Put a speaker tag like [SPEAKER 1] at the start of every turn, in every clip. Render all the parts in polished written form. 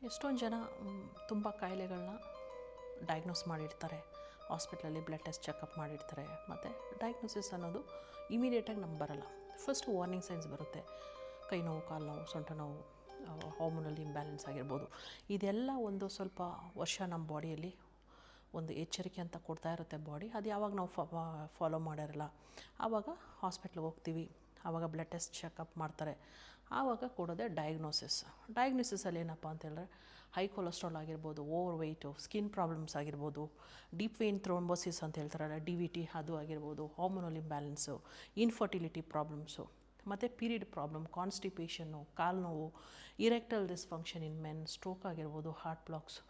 [SPEAKER 1] ಎಷ್ಟೊಂದು ಜನ ತುಂಬ ಕಾಯಿಲೆಗಳನ್ನ ಡಯಾಗ್ನೋಸ್ ಮಾಡಿರ್ತಾರೆ, ಹಾಸ್ಪಿಟ್ಲಲ್ಲಿ ಬ್ಲಡ್ ಟೆಸ್ಟ್ ಚೆಕಪ್ ಮಾಡಿರ್ತಾರೆ. ಮತ್ತು ಡಯಾಗ್ನೋಸಿಸ್ ಅನ್ನೋದು ಇಮಿಡಿಯೇಟಾಗಿ ನಮ್ಗೆ ಬರೋಲ್ಲ. ಫಸ್ಟ್ ವಾರ್ನಿಂಗ್ ಸೈನ್ಸ್ ಬರುತ್ತೆ. ಕೈ ನೋವು, ಕಾಲು ನೋವು, ಸೊಂಟ ನೋವು, ಹಾರ್ಮೋನಲ್ ಇಂಬ್ಯಾಲೆನ್ಸ್ ಆಗಿರ್ಬೋದು. ಇದೆಲ್ಲ ಒಂದು ಸ್ವಲ್ಪ ವರ್ಷ ನಮ್ಮ ಬಾಡಿಯಲ್ಲಿ ಒಂದು ಎಚ್ಚರಿಕೆ ಅಂತ ಕೊಡ್ತಾ ಇರುತ್ತೆ ಬಾಡಿ. ಅದು ಯಾವಾಗ ನಾವು ಫಾಲೋ ಮಾಡಿರಲ್ಲ, ಆವಾಗ ಹಾಸ್ಪಿಟ್ಲಿಗೆ ಹೋಗ್ತೀವಿ. ಆವಾಗ ಬ್ಲಡ್ ಟೆಸ್ಟ್ ಚೆಕಪ್ ಮಾಡ್ತಾರೆ. ಆವಾಗ ಕೊಡೋದೇ ಡಯಾಗ್ನೋಸಿಸಲ್ಲಿ ಏನಪ್ಪ ಅಂತ ಹೇಳಿದ್ರೆ ಹೈ ಕೊಲೆಸ್ಟ್ರಾಲ್ ಆಗಿರ್ಬೋದು, ಓವರ್ ವೆಯ್ಟು, ಸ್ಕಿನ್ ಪ್ರಾಬ್ಲಮ್ಸ್ ಆಗಿರ್ಬೋದು, ಡೀಪ್ ವೇನ್ ಥ್ರೋಂಬೋಸಿಸ್ ಅಂತ ಹೇಳ್ತಾರಲ್ಲ DVT ಅದು ಆಗಿರ್ಬೋದು, ಹಾರ್ಮೋನಲ್ ಇಂಬ್ಯಾಲೆನ್ಸು, ಇನ್ಫರ್ಟಿಲಿಟಿ ಪ್ರಾಬ್ಲಮ್ಸು, ಮತ್ತು ಪೀರಿಯಡ್ ಪ್ರಾಬ್ಲಮ್, ಕಾನ್ಸ್ಟಿಪೇಷನ್ನು, ಕಾಲು ನೋವು, ಇರೆಕ್ಟಲ್ ಡಿಸ್ಫಂಕ್ಷನ್ ಇನ್ ಮೆನ್, ಸ್ಟ್ರೋಕ್ ಆಗಿರ್ಬೋದು, ಹಾರ್ಟ್ ಬ್ಲಾಕ್ಸ್,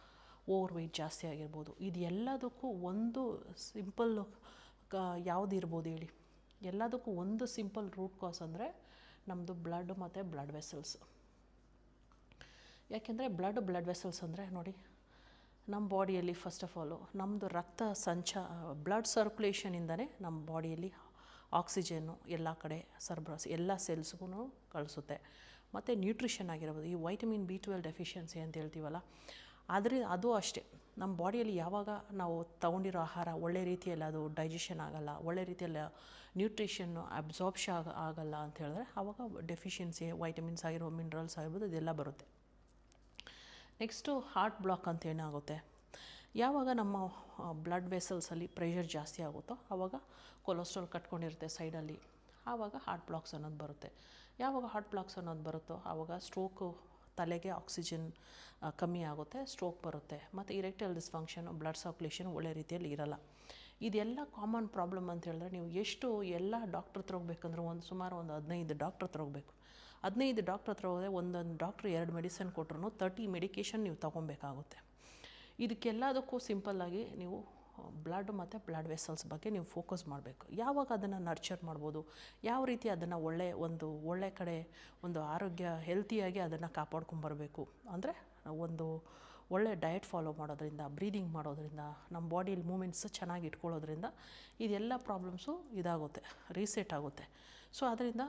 [SPEAKER 1] ಓವರ್ ವೆಯ್ಟ್ ಜಾಸ್ತಿ ಆಗಿರ್ಬೋದು. ಇದು ಎಲ್ಲದಕ್ಕೂ ಒಂದು ಸಿಂಪಲ್ ಯಾವುದು ಇರ್ಬೋದು ಹೇಳಿ? ಎಲ್ಲದಕ್ಕೂ ಒಂದು ಸಿಂಪಲ್ ರೂಟ್ ಕಾಸ್ ಅಂದರೆ ನಮ್ಮದು ಬ್ಲಡ್ ಮತ್ತು ಬ್ಲಡ್ ವೆಸಲ್ಸ್. ಯಾಕೆಂದರೆ ಬ್ಲಡ್ ವೆಸಲ್ಸ್ ಅಂದರೆ ನೋಡಿ, ನಮ್ಮ ಬಾಡಿಯಲ್ಲಿ ಫಸ್ಟ್ ಆಫ್ ಆಲು ನಮ್ಮದು ರಕ್ತ ಬ್ಲಡ್ ಸರ್ಕ್ಯುಲೇಷನಿಂದನೇ ನಮ್ಮ ಬಾಡಿಯಲ್ಲಿ ಆಕ್ಸಿಜನ್ನು ಎಲ್ಲ ಕಡೆ ಸರಬರಾಜು ಎಲ್ಲ ಸೆಲ್ಸ್ಗೂ ಕಳಿಸುತ್ತೆ. ಮತ್ತು ನ್ಯೂಟ್ರಿಷನ್ ಆಗಿರ್ಬೋದು, ಈ ವೈಟಮಿನ್ B12 ಡೆಫಿಷಿಯನ್ಸಿ ಅಂತ ಹೇಳ್ತೀವಲ್ಲ, ಅದು ಅಷ್ಟೇ. ನಮ್ಮ ಬಾಡಿಯಲ್ಲಿ ಯಾವಾಗ ನಾವು ತೊಗೊಂಡಿರೋ ಆಹಾರ ಒಳ್ಳೆ ರೀತಿಯಲ್ಲಿ ಅದು ಡೈಜೆಷನ್ ಆಗೋಲ್ಲ, ಒಳ್ಳೆ ರೀತಿಯಲ್ಲಿ ನ್ಯೂಟ್ರಿಷನ್ನು ಅಬ್ಸಾರ್ಬ್ಷನ್ ಆಗೋಲ್ಲ ಅಂತ ಹೇಳಿದ್ರೆ ಆವಾಗ ಡೆಫಿಷಿಯನ್ಸಿ ವೈಟಮಿನ್ಸ್ ಆಗಿರೋ, ಮಿನರಲ್ಸ್ ಆಗಿರ್ಬೋದು, ಇದೆಲ್ಲ ಬರುತ್ತೆ. ನೆಕ್ಸ್ಟು ಹಾರ್ಟ್ ಬ್ಲಾಕ್ ಅಂತ ಏನಾಗುತ್ತೆ, ಯಾವಾಗ ನಮ್ಮ ಬ್ಲಡ್ ವೆಸಲ್ಸಲ್ಲಿ ಪ್ರೆಷರ್ ಜಾಸ್ತಿ ಆಗುತ್ತೋ ಆವಾಗ ಕೊಲೆಸ್ಟ್ರಾಲ್ ಕಟ್ಕೊಂಡಿರುತ್ತೆ ಸೈಡಲ್ಲಿ, ಆವಾಗ ಹಾರ್ಟ್ ಬ್ಲಾಕ್ಸ್ ಅನ್ನೋದು ಬರುತ್ತೆ. ಯಾವಾಗ ಹಾರ್ಟ್ ಬ್ಲಾಕ್ಸ್ ಅನ್ನೋದು ಬರುತ್ತೋ ಆವಾಗ ಸ್ಟ್ರೋಕು, ತಲೆಗೆ ಆಕ್ಸಿಜನ್ ಕಮ್ಮಿ ಆಗುತ್ತೆ, ಸ್ಟ್ರೋಕ್ ಬರುತ್ತೆ. ಮತ್ತು ಇರೆಕ್ಟೈಲ್ ಡಿಸ್ಫಂಕ್ಷನು, ಬ್ಲಡ್ ಸರ್ಕ್ಯುಲೇಷನ್ ಒಳ್ಳೆ ರೀತಿಯಲ್ಲಿ ಇರೋಲ್ಲ. ಇದೆಲ್ಲ ಕಾಮನ್ ಪ್ರಾಬ್ಲಮ್ ಅಂತ ಹೇಳಿದ್ರೆ ನೀವು ಎಲ್ಲ ಡಾಕ್ಟ್ರ್ ಹತ್ರ ಹೋಗ್ಬೇಕಂದ್ರೆ ಸುಮಾರು 15 ಡಾಕ್ಟ್ರ್ ಹತ್ರ ಹೋಗಬೇಕು. 15 ಡಾಕ್ಟ್ರ್ ಹತ್ರ ಹೋದರೆ ಒಂದೊಂದು ಡಾಕ್ಟ್ರು 2 ಮೆಡಿಸಿನ್ ಕೊಟ್ಟರು 30 ಮೆಡಿಕೇಷನ್ ನೀವು ತೊಗೊಬೇಕಾಗುತ್ತೆ. ಇದಕ್ಕೆಲ್ಲದಕ್ಕೂ ಸಿಂಪಲ್ಲಾಗಿ ನೀವು ಬ್ಲಡ್ ಮತ್ತು ಬ್ಲಡ್ ವೆಸಲ್ಸ್ ಬಗ್ಗೆ ನೀವು ಫೋಕಸ್ ಮಾಡಬೇಕು. ಯಾವಾಗ ಅದನ್ನು ನರ್ಚರ್ ಮಾಡ್ಬೋದು, ಯಾವ ರೀತಿ ಅದನ್ನು ಒಳ್ಳೆ ಕಡೆ ಒಂದು ಆರೋಗ್ಯ ಹೆಲ್ತಿಯಾಗಿ ಅದನ್ನು ಕಾಪಾಡ್ಕೊಂಬರಬೇಕು ಅಂದರೆ ಒಂದು ಒಳ್ಳೆ ಡಯಟ್ ಫಾಲೋ ಮಾಡೋದ್ರಿಂದ, ಬ್ರೀದಿಂಗ್ ಮಾಡೋದ್ರಿಂದ, ನಮ್ಮ ಬಾಡಿಯಲ್ಲಿ ಮೂಮೆಂಟ್ಸ್ ಚೆನ್ನಾಗಿ ಇಟ್ಕೊಳ್ಳೋದ್ರಿಂದ ಇದೆಲ್ಲ ಪ್ರಾಬ್ಲಮ್ಸು ಇದಾಗುತ್ತೆ, ರೀಸೆಟ್ ಆಗುತ್ತೆ. ಸೊ ಅದರಿಂದ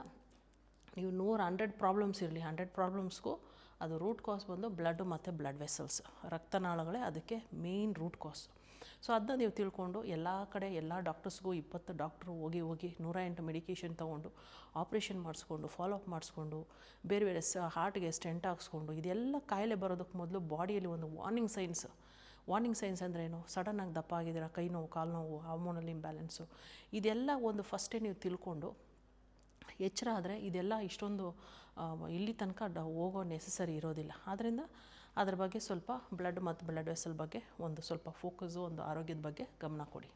[SPEAKER 1] ನೀವು 100 ಪ್ರಾಬ್ಲಮ್ಸ್ ಇರಲಿ, 100 ಪ್ರಾಬ್ಲಮ್ಸ್ಗೂ ಅದು ರೂಟ್ ಕಾಸ್ ಬಂದು ಬ್ಲಡ್ ಮತ್ತು ಬ್ಲಡ್ ವೆಸಲ್ಸ್, ರಕ್ತನಾಳಗಳೇ ಅದಕ್ಕೆ ಮೇಯ್ನ್ ರೂಟ್ ಕಾಸ್. ಸೊ ಅದನ್ನ ನೀವು ತಿಳ್ಕೊಂಡು ಎಲ್ಲ ಕಡೆ ಎಲ್ಲ ಡಾಕ್ಟರ್ಸ್ಗೂ 20 ಡಾಕ್ಟ್ರು ಹೋಗಿ 108 ಮೆಡಿಕೇಷನ್ ತೊಗೊಂಡು ಆಪ್ರೇಷನ್ ಮಾಡಿಸ್ಕೊಂಡು ಫಾಲೋಅಪ್ ಮಾಡಿಸ್ಕೊಂಡು ಬೇರೆ ಹಾರ್ಟ್ಗೆ ಸ್ಟೆಂಟ್ ಹಾಕ್ಸ್ಕೊಂಡು ಇದೆಲ್ಲ ಕಾಯಿಲೆ ಬರೋದಕ್ಕೆ ಮೊದಲು ಬಾಡಿಯಲ್ಲಿ ಒಂದು ವಾರ್ನಿಂಗ್ ಸೈನ್ಸ್ ಅಂದರೆ ಏನು? ಸಡನ್ನಾಗಿ ದಪ್ಪ ಆಗಿದ್ದೀರಾ, ಕೈ ನೋವು, ಕಾಲು ನೋವು, ಹಾರ್ಮೋನಲ್ ಇಂಬ್ಯಾಲೆನ್ಸು, ಇದೆಲ್ಲ ಒಂದು ಫಸ್ಟೇ ನೀವು ತಿಳ್ಕೊಂಡು ಎಚ್ಚರ ಆದರೆ ಇದೆಲ್ಲ ಇಷ್ಟೊಂದು ಇಲ್ಲಿ ತನಕ ಹೋಗೋ ನೆಸಸರಿ ಇರೋದಿಲ್ಲ. ಆದ್ದರಿಂದ ಅದ್ರ ಬಗ್ಗೆ ಸ್ವಲ್ಪ ಬ್ಲಡ್ ಮತ್ತು ಬ್ಲಡ್ ವೆಸಲ್ ಬಗ್ಗೆ ಒಂದು ಸ್ವಲ್ಪ ಫೋಕಸ್ಸು, ಒಂದು ಆರೋಗ್ಯದ ಬಗ್ಗೆ ಗಮನ ಕೊಡಿ.